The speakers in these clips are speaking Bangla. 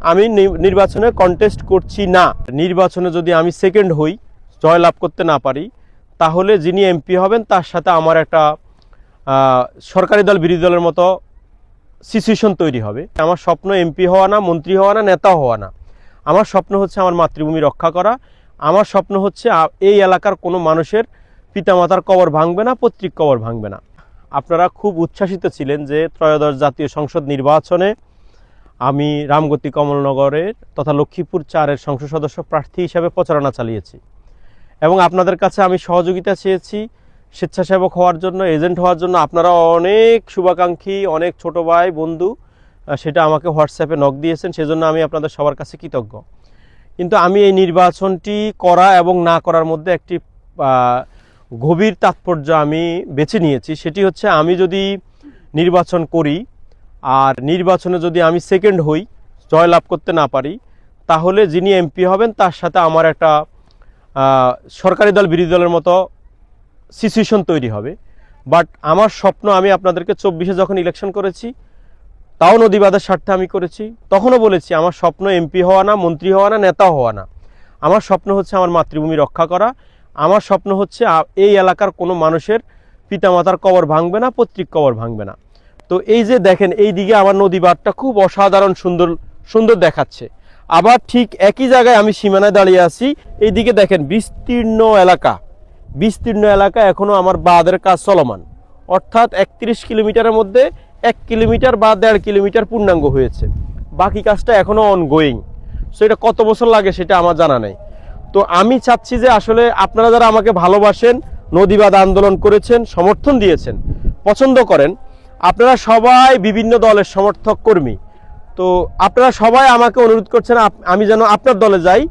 আমি নির্বাচনে কন্টেস্ট করছি না। নির্বাচনে যদি আমি সেকেন্ড হই, জয়লাভ করতে না পারি, তাহলে যিনি এমপি হবেন তার সাথে আমার একটা সরকারি দল বিরোধী দলের মতো সিচুয়েশন তৈরি হবে। আমার স্বপ্ন এমপি হওয়া না, মন্ত্রী হওয়া না, নেতা হওয়া না। আমার স্বপ্ন হচ্ছে আমার মাতৃভূমি রক্ষা করা। আমার স্বপ্ন হচ্ছে এই এলাকার কোনো মানুষের পিতামাতার কবর ভাঙবে না, পৈতৃক কবর ভাঙবে না। আপনারা খুব উচ্ছ্বাসিত ছিলেন যে ত্রয়োদশ জাতীয় সংসদ নির্বাচনে আমি রামগতি কমলনগরের তথা লক্ষ্মীপুর 4-এর সংসদ সদস্য প্রার্থী হিসাবে প্রচারণা চালিয়েছি এবং আপনাদের কাছে আমি সহযোগিতা চেয়েছি স্বেচ্ছাসেবক হওয়ার জন্য, এজেন্ট হওয়ার জন্য। আপনারা অনেক শুভাকাঙ্ক্ষী, অনেক ছোট ভাই বন্ধু সেটা আমাকে হোয়াটসঅ্যাপে নক দিয়েছেন, সেজন্য আমি আপনাদের সবার কাছে কৃতজ্ঞ। কিন্তু আমি এই নির্বাচনটি করা এবং না করার মধ্যে একটি গভীর তাৎপর্য আমি বেছে নিয়েছি। সেটি হচ্ছে, আমি যদি নির্বাচন করি আর নির্বাচনে যদি আমি সেকেন্ড হই, জয়লাভ করতে না পারি, তাহলে যিনি এমপি হবেন তার সাথে আমার একটা সরকারি দল বিরোধী দলের মতো সিচুয়েশন তৈরি হবে। বাট আমার স্বপ্ন, আমি আপনাদেরকে 24-এ যখন ইলেকশন করেছি, তাও নদীবাদের স্বার্থে আমি করেছি, তখনও বলেছি আমার স্বপ্ন এমপি হওয়া না, মন্ত্রী হওয়া না, নেতা হওয়া না। আমার স্বপ্ন হচ্ছে আমার মাতৃভূমি রক্ষা করা। আমার স্বপ্ন হচ্ছে এই এলাকার কোনো মানুষের পিতামাতার কবর ভাঙবে না, পৈতৃক কবর ভাঙবে না। তো এই যে দেখেন, এই দিকে আমার নদীবাদটা খুব অসাধারণ সুন্দর দেখাচ্ছে। আবার ঠিক একই জায়গায় আমি সীমানায় দাঁড়িয়ে আছি, এই দিকে দেখেন বিস্তীর্ণ এলাকা এখনো আমার বাঁধের কাজ চলমান। অর্থাৎ 31 কিলোমিটারের মধ্যে 1 কিলোমিটার বা 1.5 কিলোমিটার পূর্ণাঙ্গ হয়েছে, বাকি কাজটা এখনো অনগোয়িং। সো এটা কত বছর লাগে সেটা আমার জানা নেই। তো আমি চাচ্ছি যে আসলে আপনারা যারা আমাকে ভালোবাসেন, নদীবাদ আন্দোলন করেছেন, সমর্থন দিয়েছেন, পছন্দ করেন, আপনারা সবাই বিভিন্ন দলের সমর্থক কর্মী। তো আপনারা সবাই আমাকে অনুরোধ করছেন আমি যেন আপনার দলে যাই।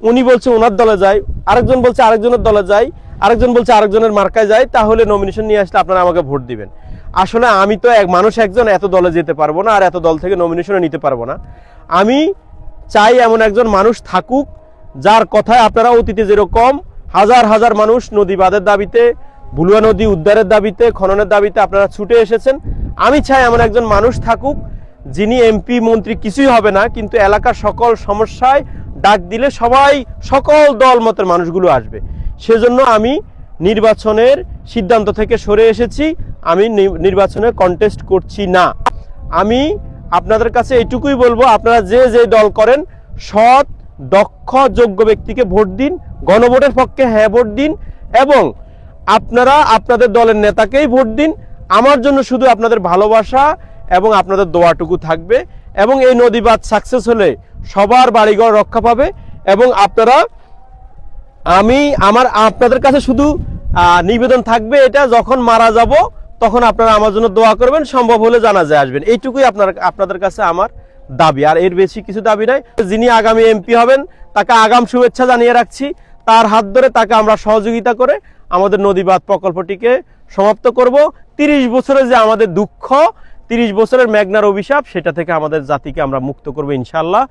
উনি বলছে ওনার দলে যাই, আরেকজন বলছে আরেকজনের দলে যাই, আরেকজন বলছে আরেকজনের মার্কায় যাই, তাহলে নমিনেশন নিয়ে আসলে আপনারা আমাকে ভোট দিবেন। আসলে আমি তো মানুষ একজন, এত দলে যেতে পারবো না, আর এত দল থেকে নমিনেশনও নিতে পারবো না। আমি চাই এমন একজন মানুষ থাকুক যার কথায় আপনারা অতীতে যেরকম হাজার হাজার মানুষ নদীবাদের দাবিতে, ভুলুয়া নদী উদ্ধারের দাবিতে, খননের দাবিতে আপনারা ছুটে এসেছেন, আমি চাই এমন একজন মানুষ থাকুক যিনি এমপি মন্ত্রী কিছুই হবে না, কিন্তু এলাকার সকল সমস্যায় ডাক দিলে সকল দল মতের মানুষগুলো আসবে। সেজন্য আমি নির্বাচনের সিদ্ধান্ত থেকে সরে এসেছি। আমি নির্বাচনে কন্টেস্ট করছি না। আমি আপনাদের কাছে এইটুকুই বলবো, আপনারা যে দল করেন, সৎ, দক্ষ, যোগ্য ব্যক্তিকে ভোট দিন, গণভোটের পক্ষে হ্যাঁ ভোট দিন, এবং আপনারা আপনাদের দলের নেতাকেই ভোট দিন। আমার জন্য শুধু আপনাদের ভালোবাসা এবং আপনাদের দোয়াটুকু থাকবে, এবং এই নদীবাদ সাকসেস হলে সবার বাড়িঘর রক্ষা পাবে। এবং আপনাদের কাছে শুধু নিবেদন থাকবে এটা, যখন মারা যাব তখন আপনারা আমার জন্য দোয়া করবেন, সম্ভব হলে জানাজায় আসবেন। এইটুকুই আপনাদের কাছে আমার দাবি, আর এর বেশি কিছু দাবি নাই। যিনি আগামী এমপি হবেন তাকে আগাম শুভেচ্ছা জানিয়ে রাখছি। তার হাত ধরে তাকে আমরা সহযোগিতা করে আমাদের নদীবাদ প্রকল্পটিকে সমাপ্ত করব। 30 বছরের যে আমাদের দুঃখ, 30 বছরের মেঘনার অভিশাপ, সেটা থেকে আমাদের জাতিকে আমরা মুক্ত করবো ইনশাআল্লাহ।